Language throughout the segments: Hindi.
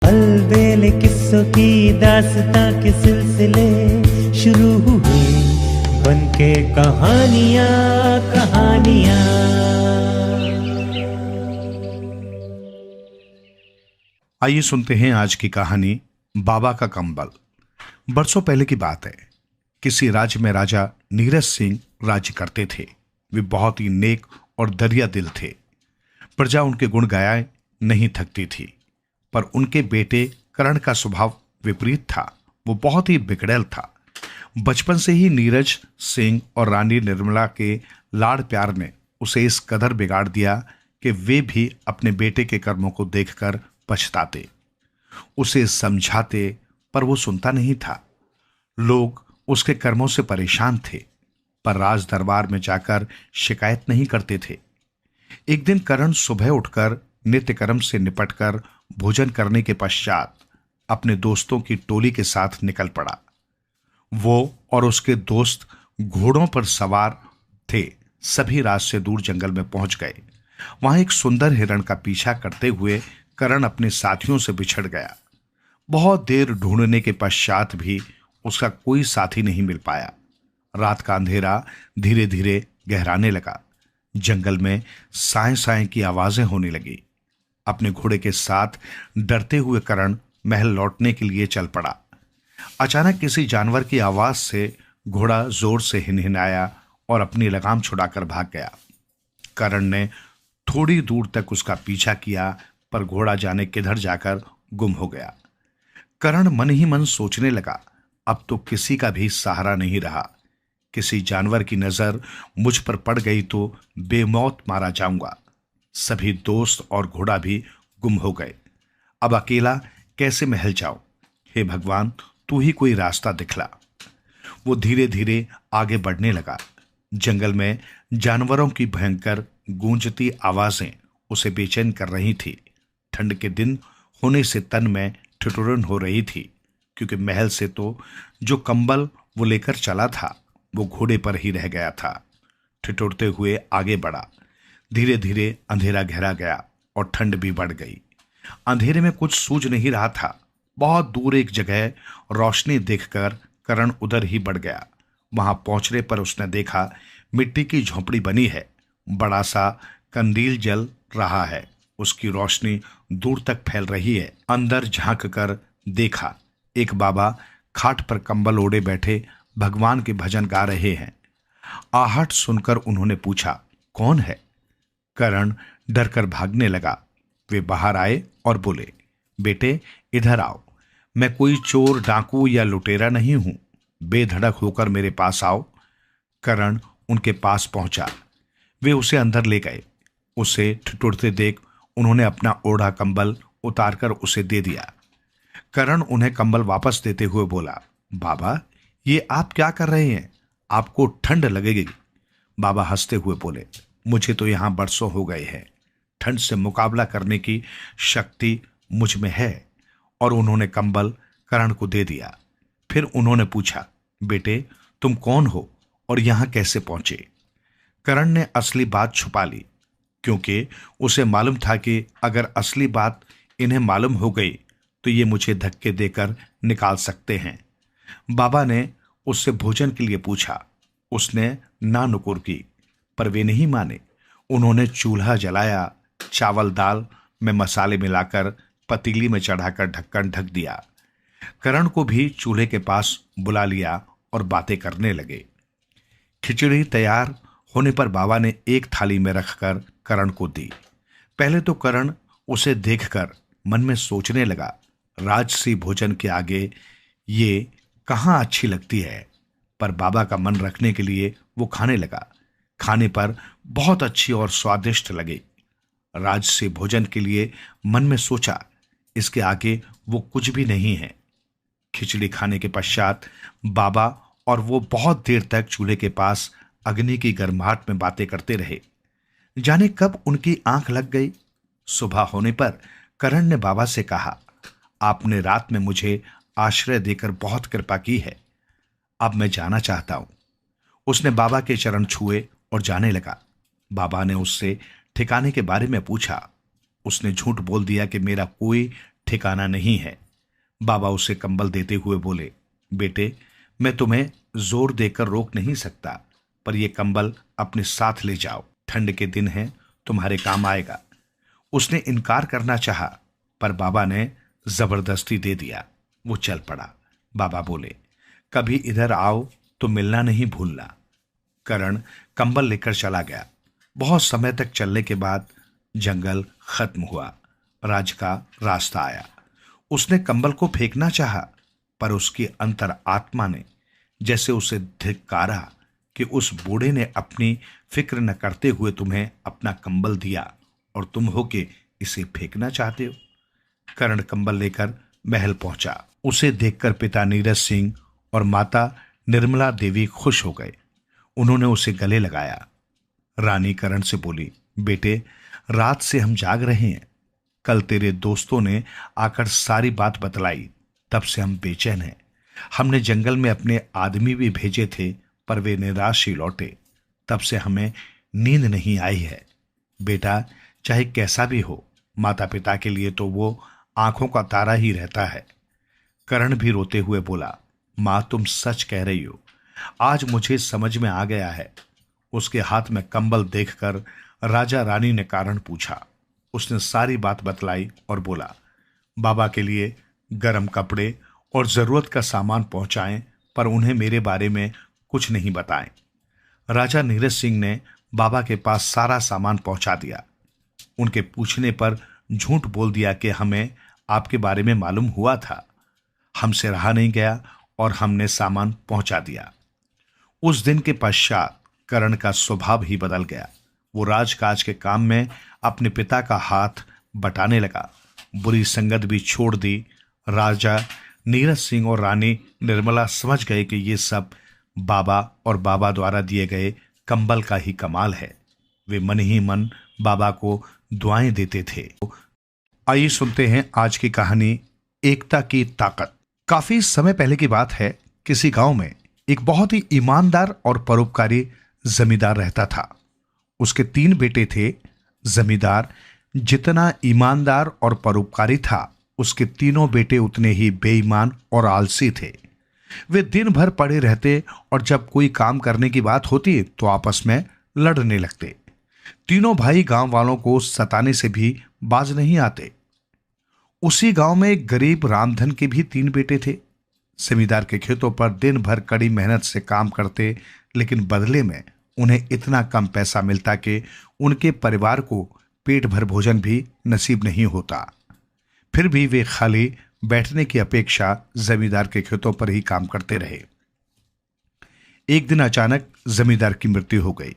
अलबेले किस्सों की दास्तां के सिलसिले शुरू हुए, बनके कहानियां कहानियां। आइए सुनते हैं आज की कहानी बाबा का कंबल। बरसों पहले की बात है। किसी राज्य में राजा नीरज सिंह राज्य करते थे। वे बहुत ही नेक और दरिया दिल थे। प्रजा उनके गुण गाए नहीं थकती थी। पर उनके बेटे करण का स्वभाव विपरीत था। वो बहुत ही बिगड़ैल था। बचपन से ही नीरज सिंह और रानी निर्मला के लाड़ प्यार ने उसे इस कदर बिगाड़ दिया कि वे भी अपने बेटे के कर्मों को देखकर पछताते, उसे समझाते, पर वो सुनता नहीं था। लोग उसके कर्मों से परेशान थे, पर राज दरबार में जाकर शिकायत नहीं करते थे। एक दिन करण सुबह उठकर नित्य कर्म से निपटकर भोजन करने के पश्चात अपने दोस्तों की टोली के साथ निकल पड़ा। वो और उसके दोस्त घोड़ों पर सवार थे। सभी रात से दूर जंगल में पहुंच गए। वहां एक सुंदर हिरण का पीछा करते हुए करण अपने साथियों से बिछड़ गया। बहुत देर ढूंढने के पश्चात भी उसका कोई साथी नहीं मिल पाया। रात का अंधेरा धीरे धीरे गहराने लगा। जंगल में साए साए की आवाजें होने लगी। अपने घोड़े के साथ डरते हुए करण महल लौटने के लिए चल पड़ा। अचानक किसी जानवर की आवाज से घोड़ा जोर से हिनहिनाया और अपनी लगाम छुड़ाकर भाग गया। करण ने थोड़ी दूर तक उसका पीछा किया, पर घोड़ा जाने किधर जाकर गुम हो गया। करण मन ही मन सोचने लगा, अब तो किसी का भी सहारा नहीं रहा। किसी जानवर की नजर मुझ पर पड़ गई तो बेमौत मारा जाऊंगा। सभी दोस्त और घोड़ा भी गुम हो गए। अब अकेला कैसे महल जाऊं? हे भगवान, तू ही कोई रास्ता दिखला। वो धीरे धीरे आगे बढ़ने लगा। जंगल में जानवरों की भयंकर गूंजती आवाजें उसे बेचैन कर रही थी। ठंड के दिन होने से तन में ठिठुरन हो रही थी, क्योंकि महल से तो जो कंबल वो लेकर चला था वो घोड़े पर ही रह गया था। ठिठुरते हुए आगे बढ़ा। धीरे धीरे अंधेरा गहरा गया और ठंड भी बढ़ गई। अंधेरे में कुछ सूझ नहीं रहा था। बहुत दूर एक जगह रोशनी देखकर करण उधर ही बढ़ गया। वहां पहुंचने पर उसने देखा मिट्टी की झोंपड़ी बनी है। बड़ा सा कंदील जल रहा है। उसकी रोशनी दूर तक फैल रही है। अंदर झांक कर देखा, एक बाबा खाट पर कंबल ओढ़े बैठे भगवान के भजन गा रहे हैं। आहट सुनकर उन्होंने पूछा, कौन है? करण डरकर भागने लगा। वे बाहर आए और बोले, बेटे इधर आओ। मैं कोई चोर, डाकू या लुटेरा नहीं हूं। बेधड़क होकर मेरे पास आओ। करण उनके पास पहुंचा। वे उसे अंदर ले गए। उसे ठिठुरते देख उन्होंने अपना ओढ़ा कंबल उतारकर उसे दे दिया। करण उन्हें कंबल वापस देते हुए बोला, बाबा ये आप क्या कर रहे हैं? आपको ठंड लगेगी। बाबा हंसते हुए बोले, मुझे तो यहां बरसों हो गए हैं। ठंड से मुकाबला करने की शक्ति मुझ में है। और उन्होंने कंबल करण को दे दिया। फिर उन्होंने पूछा, बेटे तुम कौन हो और यहां कैसे पहुंचे? करण ने असली बात छुपा ली, क्योंकि उसे मालूम था कि अगर असली बात इन्हें मालूम हो गई तो ये मुझे धक्के देकर निकाल सकते हैं। बाबा ने उससे भोजन के लिए पूछा। उसने ना नुकुर की, पर वे नहीं माने। उन्होंने चूल्हा जलाया, चावल दाल में मसाले मिलाकर पतीली में चढ़ाकर ढक्कन ढक दिया। करण को भी चूल्हे के पास बुला लिया और बातें करने लगे। खिचड़ी तैयार होने पर बाबा ने एक थाली में रखकर करण को दी। पहले तो करण उसे देखकर मन में सोचने लगा, राजसी भोजन के आगे ये कहाँ अच्छी लगती है। पर बाबा का मन रखने के लिए वो खाने लगा। खाने पर बहुत अच्छी और स्वादिष्ट लगी। राजसी भोजन के लिए मन में सोचा, इसके आगे वो कुछ भी नहीं है। खिचड़ी खाने के पश्चात बाबा और वो बहुत देर तक चूल्हे के पास अग्नि की गर्माहट में बातें करते रहे। जाने कब उनकी आंख लग गई। सुबह होने पर करण ने बाबा से कहा, आपने रात में मुझे आश्रय देकर बहुत कृपा की है। अब मैं जाना चाहता हूं। उसने बाबा के चरण छुए और जाने लगा। बाबा ने उससे ठिकाने के बारे में पूछा। उसने झूठ बोल दिया कि मेरा कोई ठिकाना नहीं है। बाबा उसे कंबल देते हुए बोले, बेटे, मैं तुम्हें जोर देकर रोक नहीं सकता, पर यह कंबल अपने साथ ले जाओ, ठंड के दिन है, तुम्हारे काम आएगा। उसने इनकार करना चाहा, पर बाबा ने जबरदस्ती दे दिया। वो चल पड़ा। बाबा बोले, कभी इधर आओ तो मिलना नहीं भूलना। करण कंबल लेकर चला गया। बहुत समय तक चलने के बाद जंगल खत्म हुआ। राज का रास्ता आया। उसने कंबल को फेंकना चाहा, पर उसकी अंतर आत्मा ने जैसे उसे धिक्कारा कि उस बूढ़े ने अपनी फिक्र न करते हुए तुम्हें अपना कंबल दिया और तुम हो के इसे फेंकना चाहते हो। करण कंबल लेकर महल पहुंचा। उसे देखकर पिता नीरज सिंह और माता निर्मला देवी खुश हो गए। उन्होंने उसे गले लगाया। रानी करण से बोली, बेटे, रात से हम जाग रहे हैं। कल तेरे दोस्तों ने आकर सारी बात बतलाई, तब से हम बेचैन हैं। हमने जंगल में अपने आदमी भी भेजे थे, पर वे निराश ही लौटे। तब से हमें नींद नहीं आई है। बेटा, चाहे कैसा भी हो, माता पिता के लिए तो वो आंखों का तारा ही रहता है। करण भी रोते हुए बोला, मां, तुम सच कह रही हो। आज मुझे समझ में आ गया है। उसके हाथ में कंबल देखकर राजा रानी ने कारण पूछा। उसने सारी बात बतलाई और बोला, बाबा के लिए गर्म कपड़े और जरूरत का सामान पहुंचाएं, पर उन्हें मेरे बारे में कुछ नहीं बताएं। राजा नीरज सिंह ने बाबा के पास सारा सामान पहुंचा दिया। उनके पूछने पर झूठ बोल दिया कि हमें आपके बारे में मालूम हुआ था, हमसे रहा नहीं गया और हमने सामान पहुंचा दिया। उस दिन के पश्चात करण का स्वभाव ही बदल गया। वो राजकाज के काम में अपने पिता का हाथ बटाने लगा। बुरी संगत भी छोड़ दी। राजा नीरज सिंह और रानी निर्मला समझ गए कि ये सब बाबा और बाबा द्वारा दिए गए कंबल का ही कमाल है। वे मन ही मन बाबा को दुआएं देते थे। आइए सुनते हैं आज की कहानी, एकता की ताकत। काफी समय पहले की बात है। किसी गांव में एक बहुत ही ईमानदार और परोपकारी जमींदार रहता था। उसके 3 बेटे थे। जमींदार जितना ईमानदार और परोपकारी था, उसके तीनों बेटे उतने ही बेईमान और आलसी थे। वे दिन भर पड़े रहते और जब कोई काम करने की बात होती तो आपस में लड़ने लगते। तीनों भाई गांव वालों को सताने से भी बाज नहीं आते। उसी गांव में एक गरीब रामधन के भी 3 बेटे थे। जमींदार के खेतों पर दिन भर कड़ी मेहनत से काम करते, लेकिन बदले में उन्हें इतना कम पैसा मिलता कि उनके परिवार को पेट भर भोजन भी नसीब नहीं होता। फिर भी वे खाली बैठने की अपेक्षा जमींदार के खेतों पर ही काम करते रहे। एक दिन अचानक जमींदार की मृत्यु हो गई।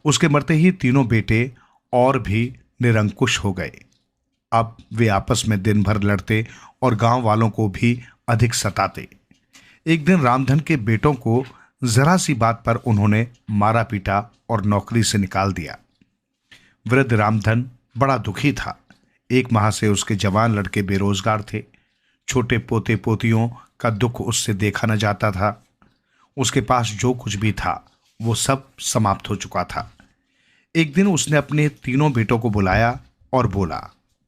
उसके मरते ही तीनों बेटे और भी निरंकुश हो गए। अब वे आपस में दिन भर लड़ते और गांव वालों को भी अधिक सताते। एक दिन रामधन के बेटों को जरा सी बात पर उन्होंने मारा पीटा और नौकरी से निकाल दिया। वृद्ध रामधन बड़ा दुखी था। 1 माह से उसके जवान लड़के बेरोजगार थे। छोटे पोते पोतियों का दुख उससे देखा न जाता था। उसके पास जो कुछ भी था वो सब समाप्त हो चुका था। एक दिन उसने अपने तीनों बेटों को बुलाया और बोला,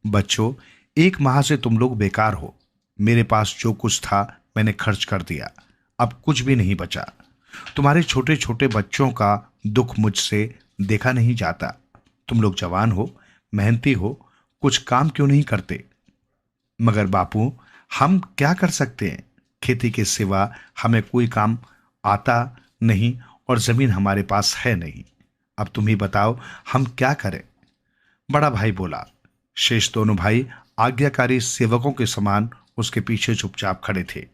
बच्चों, 1 माह से तुम लोग बेकार हो। मेरे पास जो कुछ था मैंने खर्च कर दिया, अब कुछ भी नहीं बचा। तुम्हारे छोटे छोटे बच्चों का दुख मुझसे देखा नहीं जाता। तुम लोग जवान हो, मेहनती हो, कुछ काम क्यों नहीं करते? मगर बापू, हम क्या कर सकते हैं? खेती के सिवा हमें कोई काम आता नहीं और जमीन हमारे पास है नहीं। अब तुम ही बताओ, हम क्या करें? बड़ा भाई बोला। शेष दोनों भाई आज्ञाकारी सेवकों के समान उसके पीछे चुपचाप खड़े थे।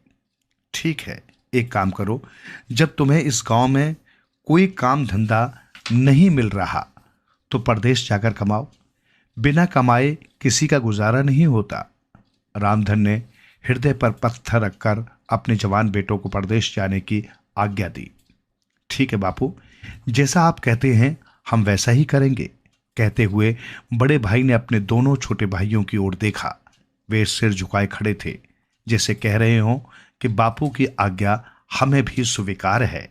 ठीक है, एक काम करो, जब तुम्हें इस गांव में कोई काम धंधा नहीं मिल रहा तो परदेश जाकर कमाओ। बिना कमाए किसी का गुजारा नहीं होता। रामधन ने हृदय पर पत्थर रखकर अपने जवान बेटों को परदेश जाने की आज्ञा दी। ठीक है बापू, जैसा आप कहते हैं हम वैसा ही करेंगे। कहते हुए बड़े भाई ने अपने दोनों छोटे भाइयों की ओर देखा। वे सिर झुकाए खड़े थे, जैसे कह रहे हों कि बापू की आज्ञा हमें भी स्वीकार है।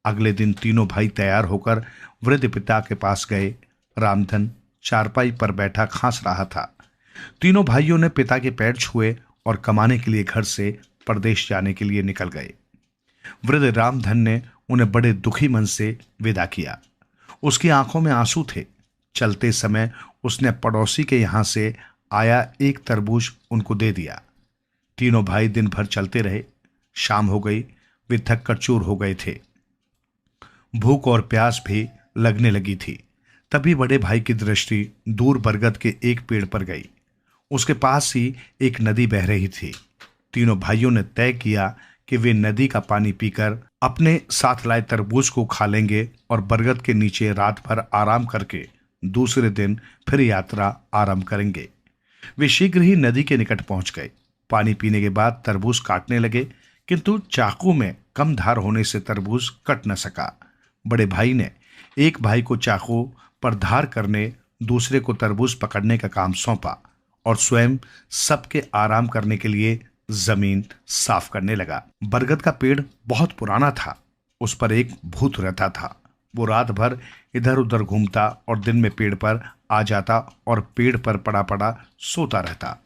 अगले दिन तीनों भाई तैयार होकर वृद्ध पिता के पास गए। रामधन चारपाई पर बैठा खांस रहा था। तीनों भाइयों ने पिता के पैर छुए और कमाने के लिए घर से परदेश जाने के लिए निकल गए। वृद्ध रामधन ने उन्हें बड़े दुखी मन से विदा किया। उसकी आंखों में आंसू थे। चलते समय उसने पड़ोसी के यहां से आया एक तरबूज उनको दे दिया। तीनों भाई दिन भर चलते रहे। शाम हो गई। वे थक कर चूर हो गए थे। भूख और प्यास भी लगने लगी थी। तभी बड़े भाई की दृष्टि दूर बरगद के एक पेड़ पर गई। उसके पास ही एक नदी बह रही थी। तीनों भाइयों ने तय किया कि वे नदी का पानी पीकर अपने साथ लाए तरबूज को खा लेंगे और बरगद के नीचे रात भर आराम करके दूसरे दिन फिर यात्रा आरंभ करेंगे। वे शीघ्र ही नदी के निकट पहुंच गए। पानी पीने के बाद तरबूज काटने लगे, किंतु चाकू में कम धार होने से तरबूज कट न सका। बड़े भाई ने एक भाई को चाकू पर धार करने, दूसरे को तरबूज पकड़ने का काम सौंपा और स्वयं सबके आराम करने के लिए जमीन साफ करने लगा। बरगद का पेड़ बहुत पुराना था। उस पर एक भूत रहता था। वो रात भर इधर उधर घूमता और दिन में पेड़ पर आ जाता और पेड़ पर पड़ा पड़ा सोता रहता।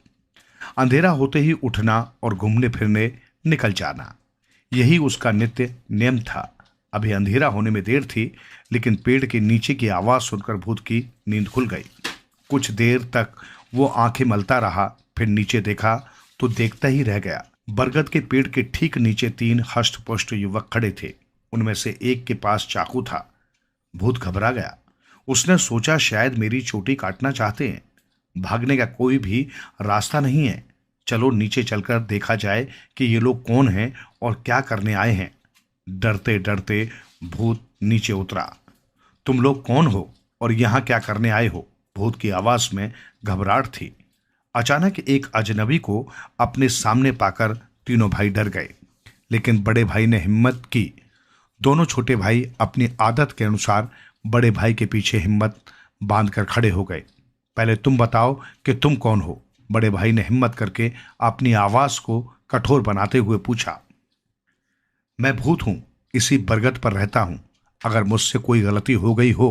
अंधेरा होते ही उठना और घूमने फिरने निकल जाना, यही उसका नित्य नियम था। अभी अंधेरा होने में देर थी, लेकिन पेड़ के नीचे की आवाज सुनकर भूत की नींद खुल गई। कुछ देर तक वो आंखें मलता रहा, फिर नीचे देखा तो देखता ही रह गया। बरगद के पेड़ के ठीक नीचे 3 हष्टपुष्ट युवक खड़े थे। उनमें से एक के पास चाकू था। भूत घबरा गया। उसने सोचा शायद मेरी चोटी काटना चाहते हैं। भागने का कोई भी रास्ता नहीं है। चलो नीचे चलकर देखा जाए कि ये लोग कौन हैं और क्या करने आए हैं। डरते डरते भूत नीचे उतरा। तुम लोग कौन हो और यहां क्या करने आए हो? भूत की आवाज में घबराहट थी। अचानक एक अजनबी को अपने सामने पाकर तीनों भाई डर गए, लेकिन बड़े भाई ने हिम्मत की। दोनों छोटे भाई अपनी आदत के अनुसार बड़े भाई के पीछे हिम्मत बांधकर खड़े हो गए। पहले तुम बताओ कि तुम कौन हो? बड़े भाई ने हिम्मत करके अपनी आवाज को कठोर बनाते हुए पूछा। मैं भूत हूं, इसी बरगद पर रहता हूं। अगर मुझसे कोई गलती हो गई हो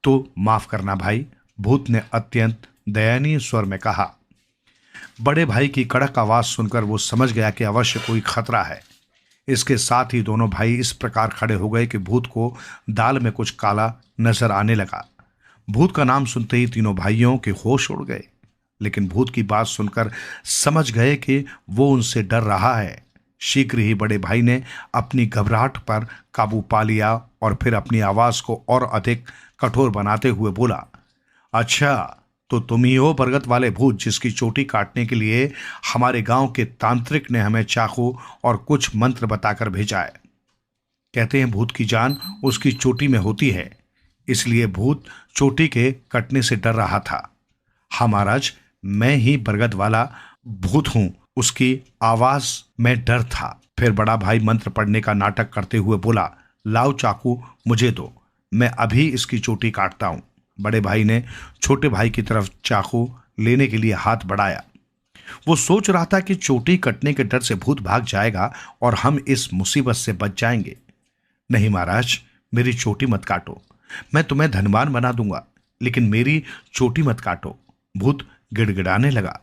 तो माफ करना भाई, भूत ने अत्यंत दयनीय स्वर में कहा। बड़े भाई की कड़क आवाज सुनकर वो समझ गया कि अवश्य कोई खतरा है। इसके साथ ही दोनों भाई इस प्रकार खड़े हो गए कि भूत को दाल में कुछ काला नजर आने लगा। भूत का नाम सुनते ही तीनों भाइयों के होश उड़ गए, लेकिन भूत की बात सुनकर समझ गए कि वो उनसे डर रहा है। शीघ्र ही बड़े भाई ने अपनी घबराहट पर काबू पा लिया और फिर अपनी आवाज को और अधिक कठोर बनाते हुए बोला, अच्छा तो तुम ही हो बरगद वाले भूत जिसकी चोटी काटने के लिए हमारे गांव के तांत्रिक ने हमें चाकू और कुछ मंत्र बताकर भेजा है। कहते हैं भूत की जान उसकी चोटी में होती है, इसलिए भूत चोटी के कटने से डर रहा था। हाँ महाराज, मैं ही बरगद वाला भूत हूं, उसकी आवाज में डर था। फिर बड़ा भाई मंत्र पढ़ने का नाटक करते हुए बोला, लाओ चाकू मुझे दो, मैं अभी इसकी चोटी काटता हूं। बड़े भाई ने छोटे भाई की तरफ चाकू लेने के लिए हाथ बढ़ाया। वो सोच रहा था कि चोटी कटने के डर से भूत भाग जाएगा और हम इस मुसीबत से बच जाएंगे। नहीं महाराज, मेरी चोटी मत काटो, मैं तुम्हें धनवान बना दूंगा, लेकिन मेरी चोटी मत काटो। भूत गिड़गिड़ाने लगा।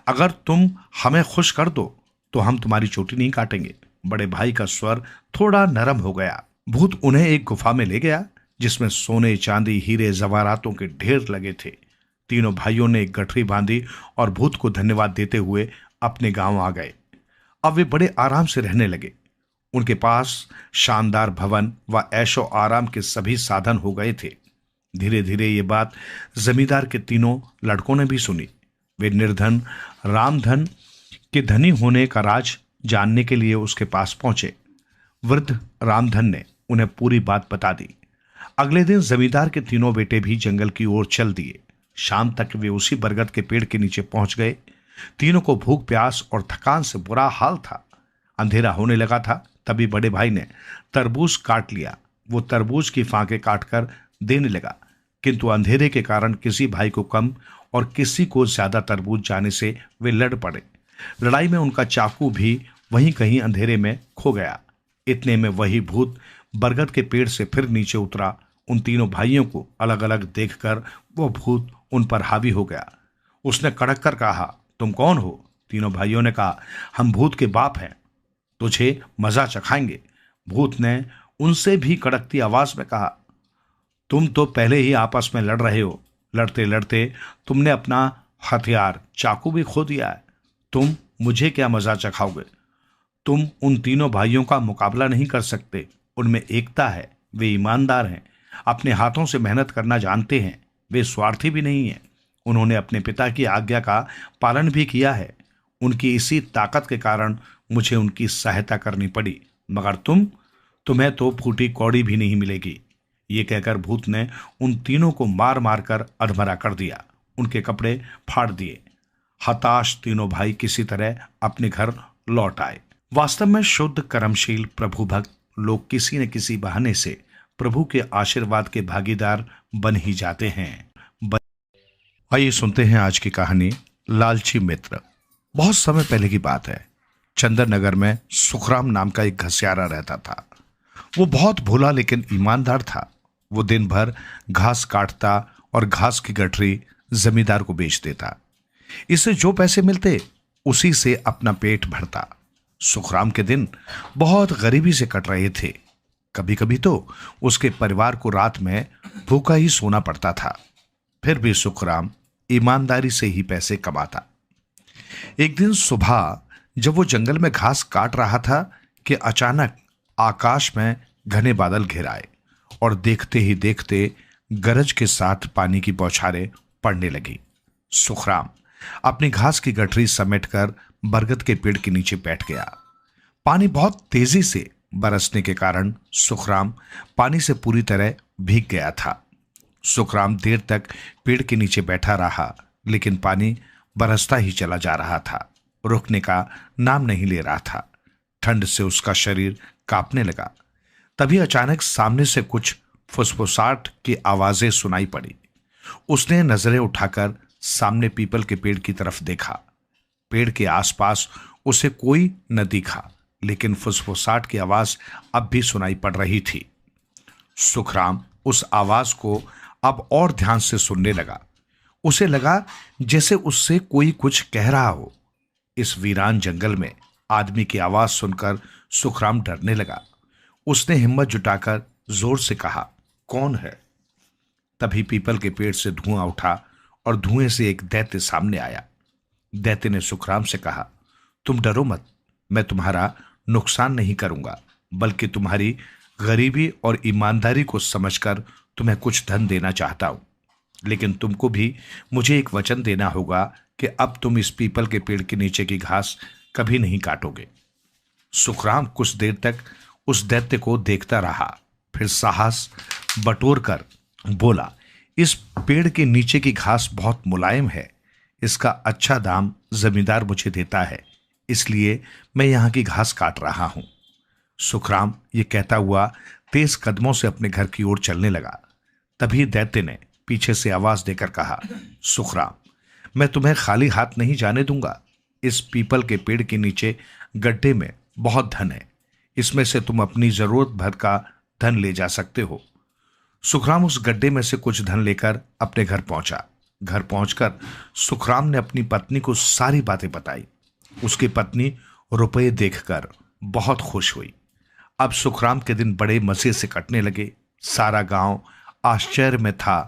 अगर तुम हमें खुश कर दो तो हम तुम्हारी चोटी नहीं काटेंगे। बड़े भाई का स्वर थोड़ा नरम हो गया। भूत उन्हें एक गुफा में ले गया जिसमें सोने, चांदी, हीरे, जवाहरातों के ढेर लगे थे। तीनों भाइयों ने एक गठरी बांधी और भूत को धन्यवाद देते हुए अपने गांव आ गए। अब वे बड़े आराम से रहने लगे। उनके पास शानदार भवन व ऐशो आराम के सभी साधन हो गए थे। धीरे धीरे ये बात जमींदार के तीनों लड़कों ने भी सुनी। वे निर्धन रामधन के धनी होने का राज जानने के लिए उसके पास पहुंचे। वृद्ध रामधन ने उन्हें पूरी बात बता दी। अगले दिन जमींदार के तीनों बेटे भी जंगल की ओर चल दिए। शाम तक वे उसी बरगद के पेड़ के नीचे पहुंच गए। तीनों को भूख, प्यास और थकान से बुरा हाल था। अंधेरा होने लगा था। तभी बड़े भाई ने तरबूज काट लिया। वो तरबूज की फांके काटकर देने लगा, किंतु अंधेरे के कारण किसी भाई को कम और किसी को ज्यादा तरबूज जाने से वे लड़ पड़े। लड़ाई में उनका चाकू भी वहीं कहीं अंधेरे में खो गया। इतने में वही भूत बरगद के पेड़ से फिर नीचे उतरा। उन तीनों भाइयों को अलग अलग देखकर वो भूत उन पर हावी हो गया। उसने कड़क कर कहा, तुम कौन हो? तीनों भाइयों ने कहा, हम भूत के बाप हैं, तुझे मजा चखाएंगे। भूत ने उनसे भी कड़कती आवाज में कहा, तुम तो पहले ही आपस में लड़ रहे हो। लड़ते लड़ते तुमने अपना हथियार चाकू भी खो दिया है। तुम मुझे क्या मजा चखाओगे? तुम उन तीनों भाइयों का मुकाबला नहीं कर सकते। उनमें एकता है, वे ईमानदार हैं, अपने हाथों से मेहनत करना जानते हैं, वे स्वार्थी भी नहीं हैं। उन्होंने अपने पिता की आज्ञा का पालन भी किया है। उनकी इसी ताकत के कारण मुझे उनकी सहायता करनी पड़ी, मगर तुम्हें तो फूटी कौड़ी भी नहीं मिलेगी। ये कहकर भूत ने उन तीनों को मार मार कर अधमरा कर दिया, उनके कपड़े फाड़ दिए। हताश तीनों भाई किसी तरह अपने घर लौट आए। वास्तव में शुद्ध कर्मशील प्रभु भक्त लोग किसी न किसी बहाने से प्रभु के आशीर्वाद के भागीदार बन ही जाते हैं। आइए सुनते हैं आज की कहानी, लालची मित्र। बहुत समय पहले की बात है। चंदननगर में सुखराम नाम का एक घसियारा रहता था। वो बहुत भोला लेकिन ईमानदार था। वो दिन भर घास काटता और घास की गठरी जमींदार को बेच देता। इससे जो पैसे मिलते उसी से अपना पेट भरता। सुखराम के दिन बहुत गरीबी से कट रहे थे। कभी कभी तो उसके परिवार को रात में भूखा ही सोना पड़ता था। फिर भी सुखराम ईमानदारी से ही पैसे कमाता। एक दिन सुबह जब वो जंगल में घास काट रहा था कि अचानक आकाश में घने बादल घिर आए और देखते ही देखते गरज के साथ पानी की बौछारें पड़ने लगी। सुखराम अपनी घास की गठरी समेटकर बरगद के पेड़ के नीचे बैठ गया। पानी बहुत तेजी से बरसने के कारण सुखराम पानी से पूरी तरह भीग गया था। सुखराम देर तक पेड़ के नीचे बैठा रहा, लेकिन पानी बरसता ही चला जा रहा था, रुकने का नाम नहीं ले रहा था। ठंड से उसका शरीर कांपने लगा। तभी अचानक सामने से कुछ फुसफुसाहट की आवाजें सुनाई पड़ी। उसने नजरें उठाकर सामने पीपल के पेड़ की तरफ देखा। पेड़ के आसपास उसे कोई न दिखा, लेकिन फुसफुसाहट की आवाज अब भी सुनाई पड़ रही थी। सुखराम उस आवाज को अब और ध्यान से सुनने लगा। उसे लगा जैसे उससे कोई कुछ कह रहा हो। इस वीरान जंगल में आदमी की आवाज सुनकर सुखराम डरने लगा। उसने हिम्मत जुटाकर जोर से कहा, कौन है? तभी पीपल के पेड़ से धुआं उठा और धुएं से एक दैत्य सामने आया। दैत्य ने सुखराम से कहा, तुम डरो मत, मैं तुम्हारा नुकसान नहीं करूंगा, बल्कि तुम्हारी गरीबी और ईमानदारी को समझकर तुम्हें कुछ धन देना चाहता हूं। लेकिन तुमको भी मुझे एक वचन देना होगा कि अब तुम इस पीपल के पेड़ के नीचे की घास कभी नहीं काटोगे। सुखराम कुछ देर तक उस दैत्य को देखता रहा, फिर साहस बटोरकर बोला, इस पेड़ के नीचे की घास बहुत मुलायम है, इसका अच्छा दाम जमींदार मुझे देता है, इसलिए मैं यहां की घास काट रहा हूं। सुखराम ये कहता हुआ तेज कदमों से अपने घर की ओर चलने लगा। तभी दैत्य ने पीछे से आवाज देकर कहा, सुखराम, मैं तुम्हें खाली हाथ नहीं जाने दूंगा। इस पीपल के पेड़ के नीचे गड्ढे में बहुत धन है, इसमें से तुम अपनी जरूरत भर का धन ले जा सकते हो। सुखराम उस गड्ढे में से कुछ धन लेकर अपने घर पहुंचा। घर पहुंचकर सुखराम ने अपनी पत्नी को सारी बातें बताई। उसकी पत्नी रुपए देखकर बहुत खुश हुई। अब सुखराम के दिन बड़े मजे से कटने लगे। सारा गांव आश्चर्य में था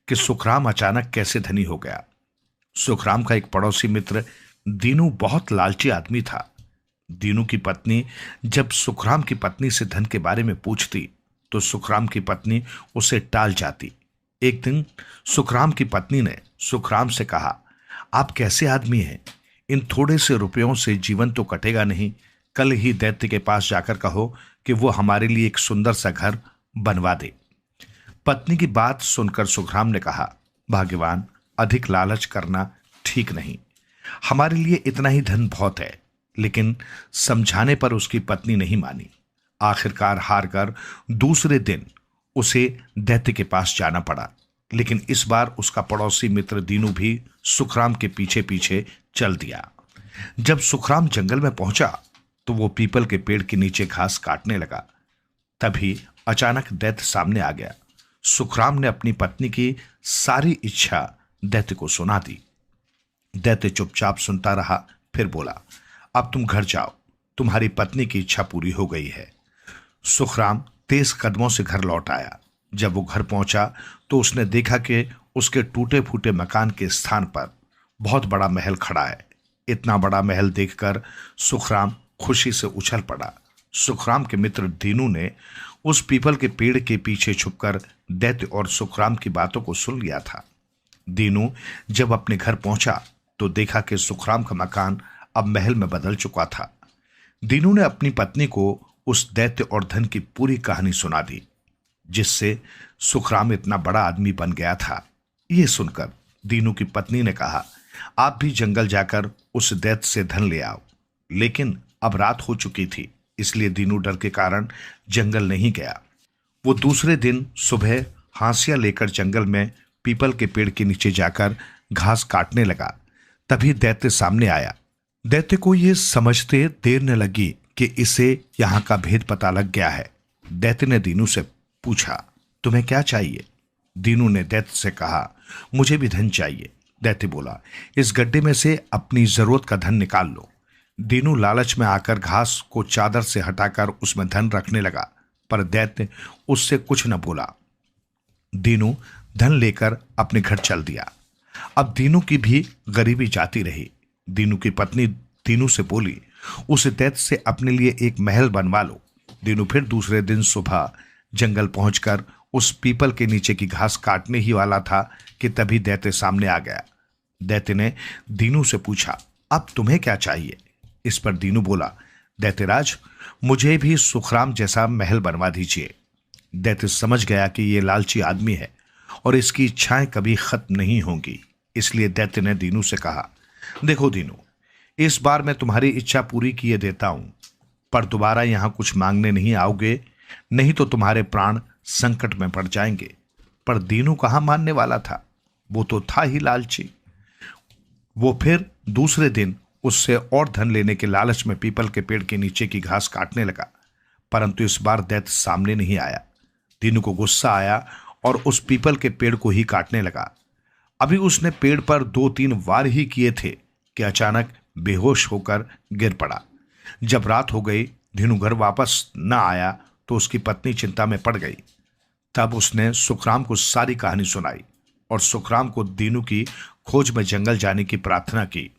कि सुखराम अचानक कैसे धनी हो गया। सुखराम का एक पड़ोसी मित्र दीनू बहुत लालची आदमी था। दीनू की पत्नी जब सुखराम की पत्नी से धन के बारे में पूछती तो सुखराम की पत्नी उसे टाल जाती। एक दिन सुखराम की पत्नी ने सुखराम से कहा, आप कैसे आदमी हैं? इन थोड़े से रुपयों से जीवन तो कटेगा नहीं। कल ही दैत्य के पास जाकर कहो कि वो हमारे लिए एक सुंदर सा घर बनवा दे। पत्नी की बात सुनकर सुखराम ने कहा, भाग्यवान, अधिक लालच करना ठीक नहीं। हमारे लिए इतना ही धन बहुत है। लेकिन समझाने पर उसकी पत्नी नहीं मानी। आखिरकार हार कर दूसरे दिन उसे दैत्य के पास जाना पड़ा। लेकिन इस बार उसका पड़ोसी मित्र दीनू भी सुखराम के पीछे पीछे चल दिया। जब सुखराम जंगल में पहुंचा तो वो पीपल के पेड़ के नीचे घास काटने लगा। तभी अचानक दैत्य सामने आ गया। सुखराम ने अपनी पत्नी की सारी इच्छा दैत्य को सुना दी। दैत्य चुपचाप सुनता रहा, फिर बोला, अब तुम घर जाओ, तुम्हारी पत्नी की इच्छा पूरी हो गई है। सुखराम तेज कदमों से घर लौट आया। जब वो घर पहुंचा तो उसने देखा कि उसके टूटे फूटे मकान के स्थान पर बहुत बड़ा महल खड़ा है। इतना बड़ा महल देखकर सुखराम खुशी से उछल पड़ा। सुखराम के मित्र दीनू ने उस पीपल के पेड़ के पीछे छुपकर दैत्य और सुखराम की बातों को सुन लिया था। दीनू जब अपने घर पहुंचा तो देखा कि सुखराम का मकान अब महल में बदल चुका था। दीनू ने अपनी पत्नी को उस दैत्य और धन की पूरी कहानी सुना दी, जिससे सुखराम इतना बड़ा आदमी बन गया था। ये सुनकर दीनू की पत्नी ने कहा, आप भी जंगल जाकर उस दैत्य से धन ले आओ। लेकिन अब रात हो चुकी थी, इसलिए दीनू डर के कारण जंगल नहीं गया। वो दूसरे दिन सुबह हांसिया लेकर जंगल में पीपल के पेड़ के नीचे जाकर घास काटने लगा। तभी दैत्य सामने आया। दैत्य को यह समझते देर न लगी कि इसे यहां का भेद पता लग गया है। दैत्य ने दीनू से पूछा, तुम्हें क्या चाहिए? दीनू ने दैत्य से कहा, मुझे भी धन चाहिए। दैत्य बोला, इस गड्ढे में से अपनी जरूरत का धन निकाल लो। दीनू लालच में आकर घास को चादर से हटाकर उसमें धन रखने लगा, पर दैत्य उससे कुछ न बोला। दीनू धन लेकर अपने घर चल दिया। अब दीनू की भी गरीबी जाती रही। दीनू की पत्नी दीनू से बोली, उस दैत्य से अपने लिए एक महल बनवा लो। दीनू फिर दूसरे दिन सुबह जंगल पहुंचकर उस पीपल के नीचे की घास काटने ही वाला था कि तभी दैत्य सामने आ गया। दैत्य ने दीनू से पूछा, अब तुम्हें क्या चाहिए? इस पर दीनू बोला, दैत्यराज, मुझे भी सुखराम जैसा महल बनवा दीजिए। दैत्य समझ गया कि ये लालची आदमी है और इसकी इच्छाएं कभी खत्म नहीं होंगी। इसलिए दैत्य ने दीनू से कहा, देखो दीनू, इस बार मैं तुम्हारी इच्छा पूरी किए देता हूं, पर दोबारा यहां कुछ मांगने नहीं आओगे, नहीं तो तुम्हारे प्राण संकट में पड़ जाएंगे। पर दीनू कहां मानने वाला था, वो तो था ही लालची। वो फिर दूसरे दिन उससे और धन लेने के लालच में पीपल के पेड़ के नीचे की घास काटने लगा, परंतु इस बार दैत्य सामने नहीं आया। दीनू को गुस्सा आया और उस पीपल के पेड़ को ही काटने लगा। अभी उसने पेड़ पर 2-3 वार ही किए थे कि अचानक बेहोश होकर गिर पड़ा। जब रात हो गई, दीनू घर वापस न आया तो उसकी पत्नी चिंता में पड़ गई। तब उसने सुखराम को सारी कहानी सुनाई और सुखराम को दीनू की खोज में जंगल जाने की प्रार्थना की।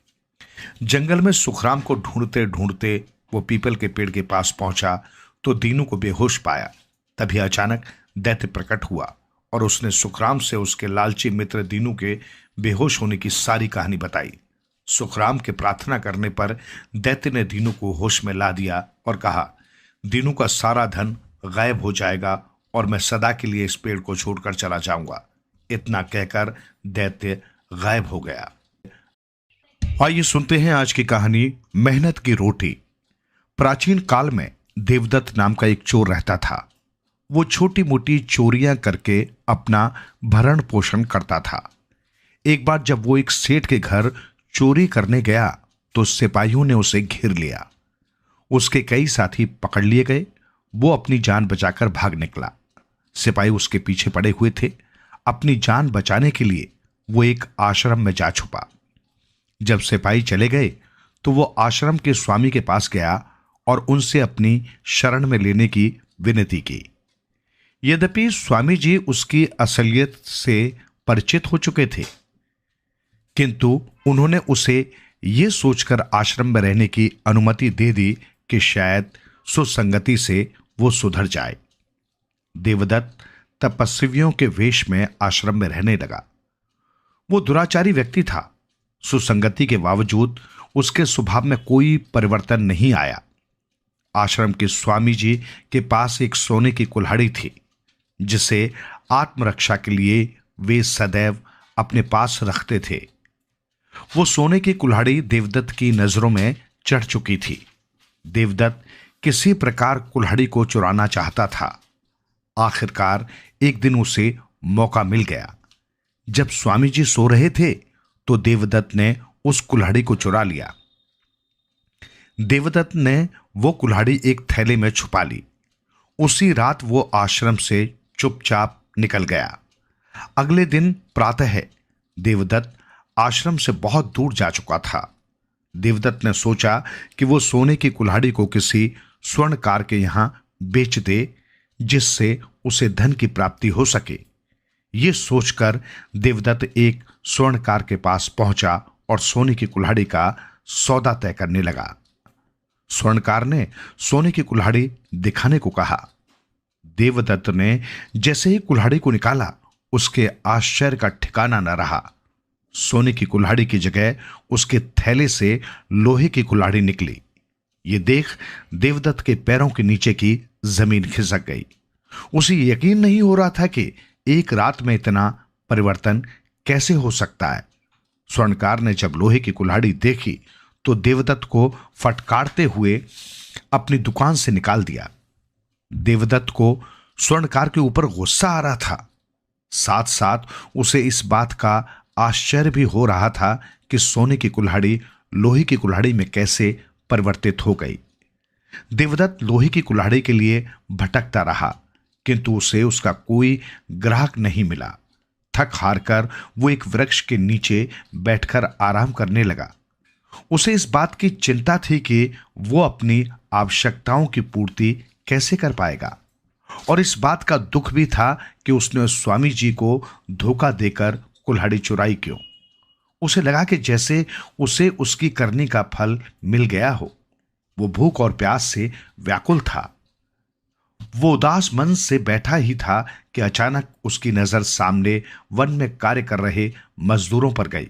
जंगल में सुखराम को ढूंढते ढूंढते वो पीपल के पेड़ के पास पहुंचा तो दीनू को बेहोश पाया। तभी अचानक दैत्य प्रकट हुआ और उसने सुखराम से उसके लालची मित्र दीनू के बेहोश होने की सारी कहानी बताई। सुखराम के प्रार्थना करने पर दैत्य ने दीनू को होश में ला दिया और कहा, दीनू का सारा धन गायब हो जाएगा और मैं सदा के लिए इस पेड़ को छोड़कर चला जाऊंगा। इतना कहकर दैत्य गायब हो गया। आइए सुनते हैं आज की कहानी, मेहनत की रोटी। प्राचीन काल में देवदत्त नाम का एक चोर रहता था। वो छोटी मोटी चोरियां करके अपना भरण पोषण करता था। एक बार जब वो एक सेठ के घर चोरी करने गया तो सिपाहियों ने उसे घेर लिया। उसके कई साथी पकड़ लिए गए। वो अपनी जान बचाकर भाग निकला। सिपाही उसके पीछे पड़े हुए थे। अपनी जान बचाने के लिए वो एक आश्रम में जा छुपा। जब सिपाही चले गए तो वो आश्रम के स्वामी के पास गया और उनसे अपनी शरण में लेने की विनती की। यद्यपि स्वामी जी उसकी असलियत से परिचित हो चुके थे, किंतु उन्होंने उसे ये सोचकर आश्रम में रहने की अनुमति दे दी कि शायद सुसंगति से वो सुधर जाए। देवदत्त तपस्वियों के वेश में आश्रम में रहने लगा। वो दुराचारी व्यक्ति था। सुसंगति के बावजूद उसके स्वभाव में कोई परिवर्तन नहीं आया। आश्रम के स्वामी जी के पास एक सोने की कुल्हाड़ी थी, जिसे आत्मरक्षा के लिए वे सदैव अपने पास रखते थे। वो सोने की कुल्हाड़ी देवदत्त की नजरों में चढ़ चुकी थी। देवदत्त किसी प्रकार कुल्हाड़ी को चुराना चाहता था। आखिरकार एक दिन उसे मौका मिल गया। जब स्वामी जी सो रहे थे तो देवदत्त ने उस कुल्हाड़ी को चुरा लिया। देवदत्त ने वो कुल्हाड़ी एक थैले में छुपा ली। उसी रात वो आश्रम से चुपचाप निकल गया। अगले दिन प्रातः देवदत्त आश्रम से बहुत दूर जा चुका था। देवदत्त ने सोचा कि वो सोने की कुल्हाड़ी को किसी स्वर्णकार के यहां बेच दे, जिससे उसे धन की प्राप्ति हो सके। ये सोचकर देवदत्त एक स्वर्णकार के पास पहुंचा और सोने की कुल्हाड़ी का सौदा तय करने लगा। स्वर्णकार ने सोने की कुल्हाड़ी दिखाने को कहा। देवदत्त ने जैसे ही कुल्हाड़ी को निकाला, उसके आश्चर्य का ठिकाना न रहा। सोने की कुल्हाड़ी की जगह उसके थैले से लोहे की कुल्हाड़ी निकली। ये देख देवदत्त के पैरों के नीचे की जमीन खिसक गई। उसे यकीन नहीं हो रहा था कि एक रात में इतना परिवर्तन कैसे हो सकता है। स्वर्णकार ने जब लोहे की कुल्हाड़ी देखी तो देवदत्त को फटकारते हुए अपनी दुकान से निकाल दिया। देवदत्त को स्वर्णकार के ऊपर गुस्सा आ रहा था, साथ साथ उसे इस बात का आश्चर्य भी हो रहा था कि सोने की कुल्हाड़ी लोहे की कुल्हाड़ी में कैसे परिवर्तित हो गई। देवदत्त लोहे की कुल्हाड़ी के लिए भटकता रहा, किंतु उसे उसका कोई ग्राहक नहीं मिला। थक हार कर वो एक वृक्ष के नीचे बैठकर आराम करने लगा। उसे इस बात की चिंता थी कि वो अपनी आवश्यकताओं की पूर्ति कैसे कर पाएगा, और इस बात का दुख भी था कि उसने स्वामी जी को धोखा देकर कुल्हाड़ी चुराई क्यों। उसे लगा कि जैसे उसे उसकी करनी का फल मिल गया हो। वो भूख और प्यास से व्याकुल था। वो उदास मन से बैठा ही था कि अचानक उसकी नजर सामने वन में कार्य कर रहे मजदूरों पर गई।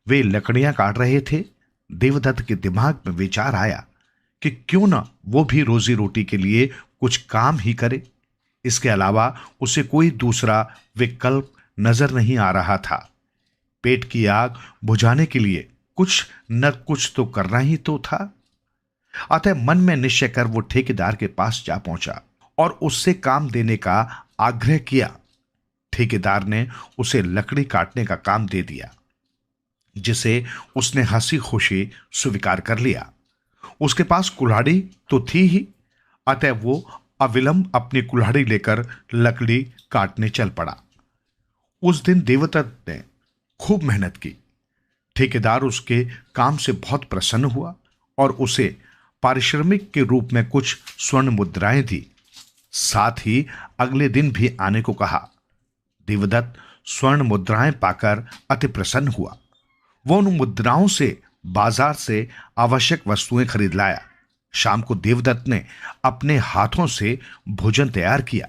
वे लकड़ियां काट रहे थे। देवदत्त के दिमाग में विचार आया कि क्यों न वो भी रोजी रोटी के लिए कुछ काम ही करे। इसके अलावा उसे कोई दूसरा विकल्प नजर नहीं आ रहा था। पेट की आग बुझाने के लिए कुछ न कुछ तो करना ही तो था। अतः मन में निश्चय कर वो ठेकेदार के पास जा पहुंचा और उससे काम देने का आग्रह किया। ठेकेदार ने उसे लकड़ी काटने का काम दे दिया, जिसे उसने हंसी खुशी स्वीकार कर लिया। उसके पास कुल्हाड़ी तो थी ही, अतः वो अविलंब अपनी कुल्हाड़ी लेकर लकड़ी काटने चल पड़ा। उस दिन देवदत्त ने खूब मेहनत की। ठेकेदार उसके काम से बहुत प्रसन्न हुआ और उसे पारिश्रमिक के रूप में कुछ स्वर्ण मुद्राएं दी। साथ ही अगले दिन भी आने को कहा। देवदत्त स्वर्ण मुद्राएं पाकर अति प्रसन्न हुआ। वो उन मुद्राओं से बाजार से आवश्यक वस्तुएं खरीद लाया। शाम को देवदत्त ने अपने हाथों से भोजन तैयार किया।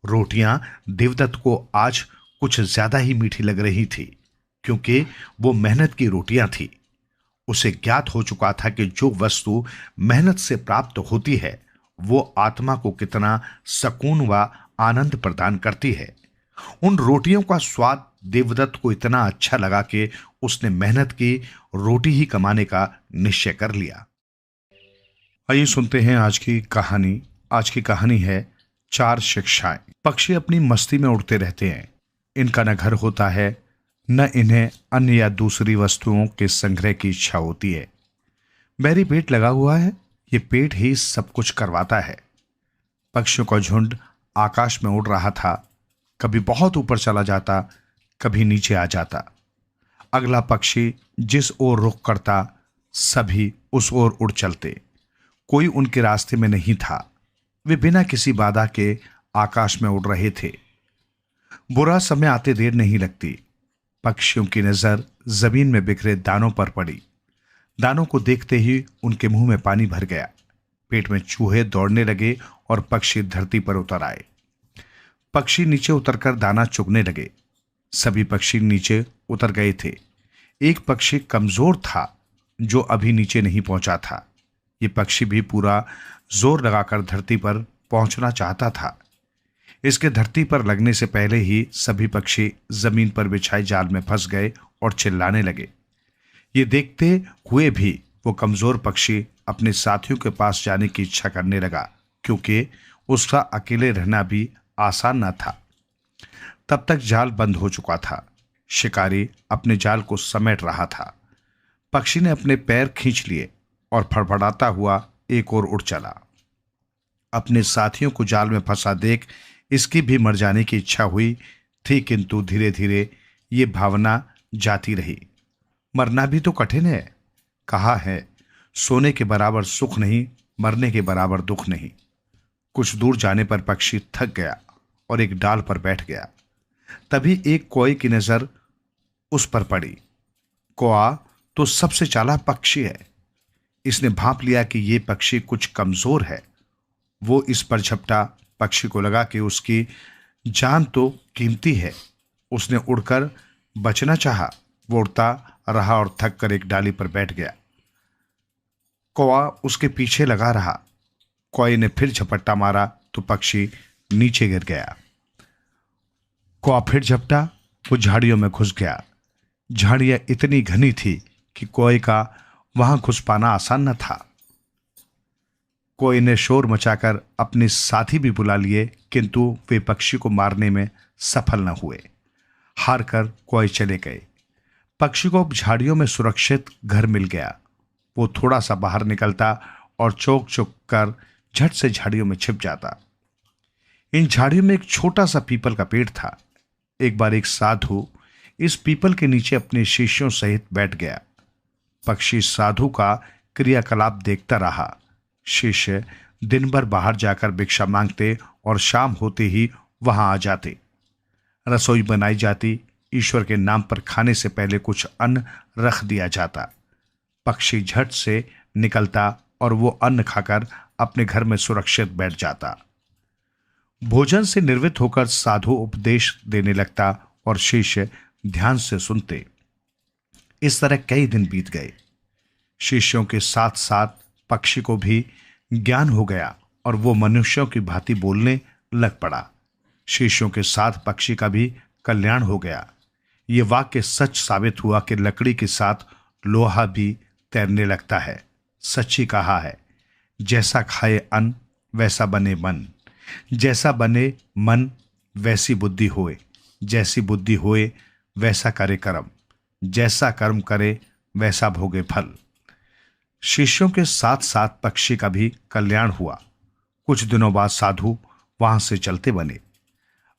रोटियां देवदत्त को आज कुछ ज्यादा ही मीठी लग रही थी, क्योंकि वो मेहनत की रोटियां थी। उसे ज्ञात हो चुका था कि जो वस्तु मेहनत से प्राप्त होती है वो आत्मा को कितना सुकून व आनंद प्रदान करती है। उन रोटियों का स्वाद देवदत्त को इतना अच्छा लगा कि उसने मेहनत की रोटी ही कमाने का निश्चय कर लिया। आइए सुनते हैं आज की कहानी। आज की कहानी है 4 शिक्षाएं। पक्षी अपनी मस्ती में उड़ते रहते हैं। इनका न घर होता है, न इन्हें अन्य या दूसरी वस्तुओं के संग्रह की इच्छा होती है। मेरी पेट लगा हुआ है, ये पेट ही सब कुछ करवाता है। पक्षियों का झुंड आकाश में उड़ रहा था। कभी बहुत ऊपर चला जाता, कभी नीचे आ जाता। अगला पक्षी जिस ओर रुख करता, सभी उस ओर उड़ चलते। कोई उनके रास्ते में नहीं था। वे बिना किसी बाधा के आकाश में उड़ रहे थे। बुरा समय आते देर नहीं लगती। पक्षियों की नजर जमीन में बिखरे दानों पर पड़ी। दानों को देखते ही उनके मुंह में पानी भर गया। पेट में चूहे दौड़ने लगे और पक्षी धरती पर उतर आए। पक्षी नीचे उतरकर दाना चुगने लगे। सभी पक्षी नीचे उतर गए थे। एक पक्षी कमजोर था जो अभी नीचे नहीं पहुंचा था। ये पक्षी भी पूरा जोर लगाकर धरती पर पहुंचना चाहता था। इसके धरती पर लगने से पहले ही सभी पक्षी जमीन पर बिछाए जाल में फंस गए और चिल्लाने लगे। ये देखते हुए भी वो कमजोर पक्षी अपने साथियों के पास जाने की इच्छा करने लगा, क्योंकि उसका अकेले रहना भी आसान न था। तब तक जाल बंद हो चुका था। शिकारी अपने जाल को समेट रहा था। पक्षी ने अपने पैर खींच लिए और फड़फड़ाता हुआ एक ओर उड़ चला। अपने साथियों को जाल में फंसा देख इसकी भी मर जाने की इच्छा हुई थी, किंतु धीरे धीरे ये भावना जाती रही। मरना भी तो कठिन है। कहा है, सोने के बराबर सुख नहीं, मरने के बराबर दुख नहीं। कुछ दूर जाने पर पक्षी थक गया और एक डाल पर बैठ गया। तभी एक कौए की नजर उस पर पड़ी। कौआ तो सबसे चालाक पक्षी है। इसने भांप लिया कि ये पक्षी कुछ कमजोर है। वो इस पर झपटा। पक्षी को लगा कि उसकी जान तो कीमती है। उसने उड़कर बचना चाहा। वो उड़ता रहा और थक कर एक डाली पर बैठ गया। कौआ उसके पीछे लगा रहा। कौए ने फिर झपट्टा मारा तो पक्षी नीचे गिर गया। कौआ फिर झपटा, वो झाड़ियों में घुस गया। झाड़ियां इतनी घनी थी कि कौए का वहां घुस पाना आसान न था। कौए ने शोर मचाकर अपने साथी भी बुला लिए, किंतु वे पक्षी को मारने में सफल न हुए। हार कर कौए चले गए। पक्षी को अब झाड़ियों में सुरक्षित घर मिल गया। वो थोड़ा सा बाहर निकलता और चौक चौक कर झट से झाड़ियों में छिप जाता। इन झाड़ियों में एक छोटा सा पीपल का पेड़ था। एक बार एक साधु इस पीपल के नीचे अपने शिष्यों सहित बैठ गया। पक्षी साधु का क्रियाकलाप देखता रहा। शिष्य दिन भर बाहर जाकर भिक्षा मांगते और शाम होते ही वहां आ जाते। रसोई बनाई जाती। ईश्वर के नाम पर खाने से पहले कुछ अन्न रख दिया जाता। पक्षी झट से निकलता और वो अन्न खाकर अपने घर में सुरक्षित बैठ जाता। भोजन से निर्वृत्त होकर साधु उपदेश देने लगता और शिष्य ध्यान से सुनते। इस तरह कई दिन बीत गए। शिष्यों के साथ साथ पक्षी को भी ज्ञान हो गया और वो मनुष्यों की भांति बोलने लग पड़ा। शिष्यों के साथ पक्षी का भी कल्याण हो गया। ये वाक्य सच साबित हुआ कि लकड़ी के साथ लोहा भी तैरने लगता है। सच्ची कहा है, जैसा खाए अन्न वैसा बने मन, जैसा बने मन वैसी बुद्धि होए, जैसी बुद्धि होए वैसा करे कर्म, जैसा कर्म करे वैसा भोगे फल। शिष्यों के साथ साथ पक्षी का भी कल्याण हुआ। कुछ दिनों बाद साधु वहां से चलते बने।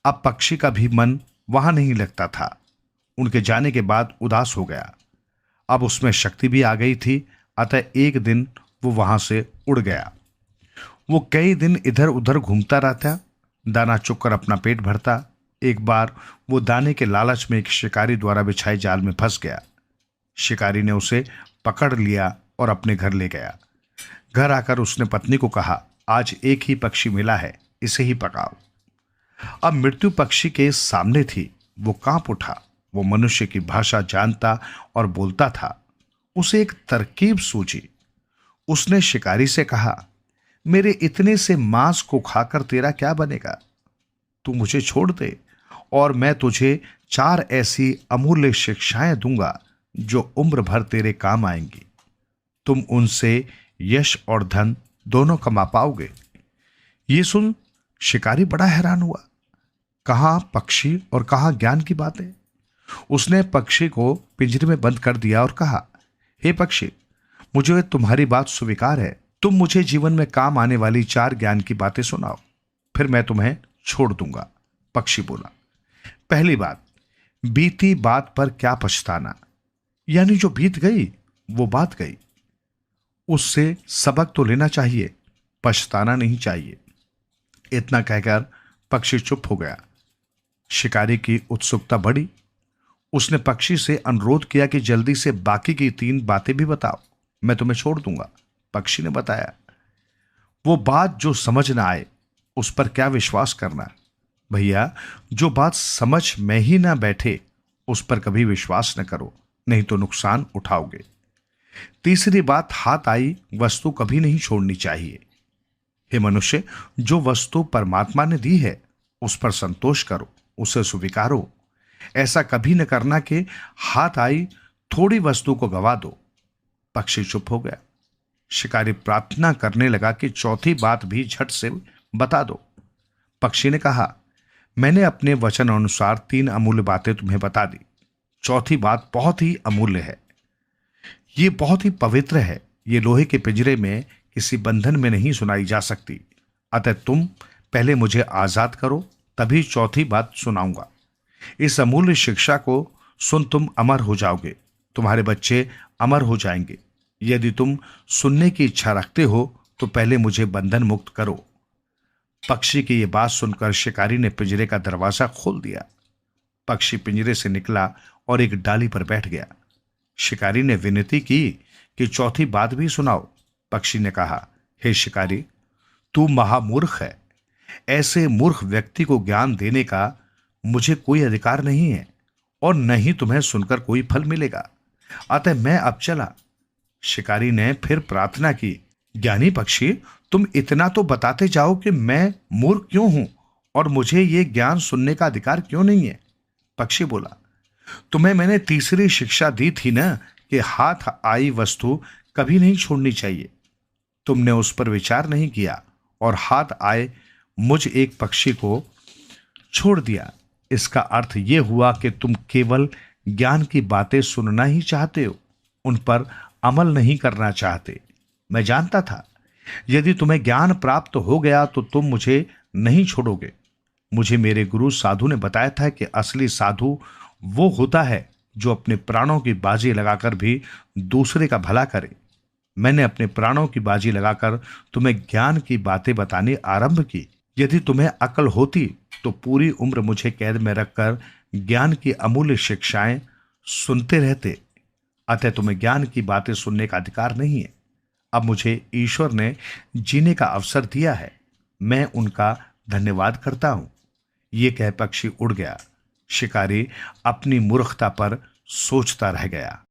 अब पक्षी का भी मन वहां नहीं लगता था। उनके जाने के बाद उदास हो गया। अब उसमें शक्ति भी आ गई थी, अतः एक दिन वो वहां से उड़ गया। वो कई दिन इधर उधर घूमता रहता, दाना चुगकर अपना पेट भरता। एक बार वो दाने के लालच में एक शिकारी द्वारा बिछाए जाल में फंस गया। शिकारी ने उसे पकड़ लिया और अपने घर ले गया। घर आकर उसने पत्नी को कहा, आज एक ही पक्षी मिला है, इसे ही पकाओ। अब मृत्यु पक्षी के सामने थी। वो कांप उठा। वो मनुष्य की भाषा जानता और बोलता था। उसे एक तरकीब सूझी। उसने शिकारी से कहा, मेरे इतने से मांस को खाकर तेरा क्या बनेगा? तू मुझे छोड़ दे और मैं तुझे 4 ऐसी अमूल्य शिक्षाएं दूंगा जो उम्र भर तेरे काम आएंगी। तुम उनसे यश और धन दोनों कमा पाओगे। ये सुन शिकारी बड़ा हैरान हुआ। कहां पक्षी और कहां ज्ञान की बातें। उसने पक्षी को पिंजरे में बंद कर दिया और कहा, हे पक्षी, मुझे तुम्हारी बात स्वीकार है। तुम मुझे जीवन में काम आने वाली 4 ज्ञान की बातें सुनाओ, फिर मैं तुम्हें छोड़ दूंगा। पक्षी बोला, पहली बात, बीती बात पर क्या पछताना, यानी जो बीत गई वो बात गई, उससे सबक तो लेना चाहिए, पछताना नहीं चाहिए। इतना कहकर पक्षी चुप हो गया। शिकारी की उत्सुकता बढ़ी। उसने पक्षी से अनुरोध किया कि जल्दी से बाकी की 3 बातें भी बताओ, मैं तुम्हें छोड़ दूंगा। पक्षी ने बताया, वो बात जो समझ ना आए उस पर क्या विश्वास करना। भैया, जो बात समझ में ही ना बैठे उस पर कभी विश्वास न करो, नहीं तो नुकसान उठाओगे। तीसरी बात, हाथ आई वस्तु कभी नहीं छोड़नी चाहिए। हे मनुष्य, जो वस्तु परमात्मा ने दी है उस पर संतोष करो, उसे स्वीकारो। ऐसा कभी न करना कि हाथ आई थोड़ी वस्तु को गवा दो। पक्षी चुप हो गया। शिकारी प्रार्थना करने लगा कि चौथी बात भी झट से बता दो। पक्षी ने कहा, मैंने अपने वचन अनुसार 3 अमूल्य बातें तुम्हें बता दी। चौथी बात बहुत ही अमूल्य है। ये बहुत ही पवित्र है। ये लोहे के पिंजरे में किसी बंधन में नहीं सुनाई जा सकती। अतः तुम पहले मुझे आजाद करो, तभी चौथी बात सुनाऊंगा। इस अमूल्य शिक्षा को सुन तुम अमर हो जाओगे। तुम्हारे बच्चे अमर हो जाएंगे। यदि तुम सुनने की इच्छा रखते हो तो पहले मुझे बंधन मुक्त करो। पक्षी की यह बात सुनकर शिकारी ने पिंजरे का दरवाजा खोल दिया। पक्षी पिंजरे से निकला और एक डाली पर बैठ गया। शिकारी ने विनती की कि चौथी बात भी सुनाओ। पक्षी ने कहा, हे शिकारी, तू महामूर्ख है। ऐसे मूर्ख व्यक्ति को ज्ञान देने का मुझे कोई अधिकार नहीं है और न ही तुम्हें सुनकर कोई फल मिलेगा, अतः मैं अब चला। शिकारी ने फिर प्रार्थना की, ज्ञानी पक्षी, तुम इतना तो बताते जाओ कि मैं मूर्ख क्यों हूं और मुझे ये ज्ञान सुनने का अधिकार क्यों नहीं है। पक्षी बोला, तुम्हें मैंने तीसरी शिक्षा दी थी ना कि हाथ आई वस्तु कभी नहीं छोड़नी चाहिए। तुमने उस पर विचार नहीं किया और हाथ आए मुझ एक पक्षी को छोड़ दिया। इसका अर्थ यह हुआ कि तुम केवल ज्ञान की बातें सुनना ही चाहते हो, उन पर अमल नहीं करना चाहते। मैं जानता था यदि तुम्हें ज्ञान प्राप्त हो गया तो तुम मुझे नहीं छोड़ोगे। मुझे मेरे गुरु साधु ने बताया था कि असली साधु वो होता है जो अपने प्राणों की बाजी लगाकर भी दूसरे का भला करे। मैंने अपने प्राणों की बाजी लगाकर तुम्हें ज्ञान की बातें बतानी आरंभ की। यदि तुम्हें अकल होती तो पूरी उम्र मुझे कैद में रखकर ज्ञान की अमूल्य शिक्षाएं सुनते रहते। अतः तुम्हें ज्ञान की बातें सुनने का अधिकार नहीं है। अब मुझे ईश्वर ने जीने का अवसर दिया है, मैं उनका धन्यवाद करता हूं। ये कह पक्षी उड़ गया। शिकारी अपनी मूर्खता पर सोचता रह गया।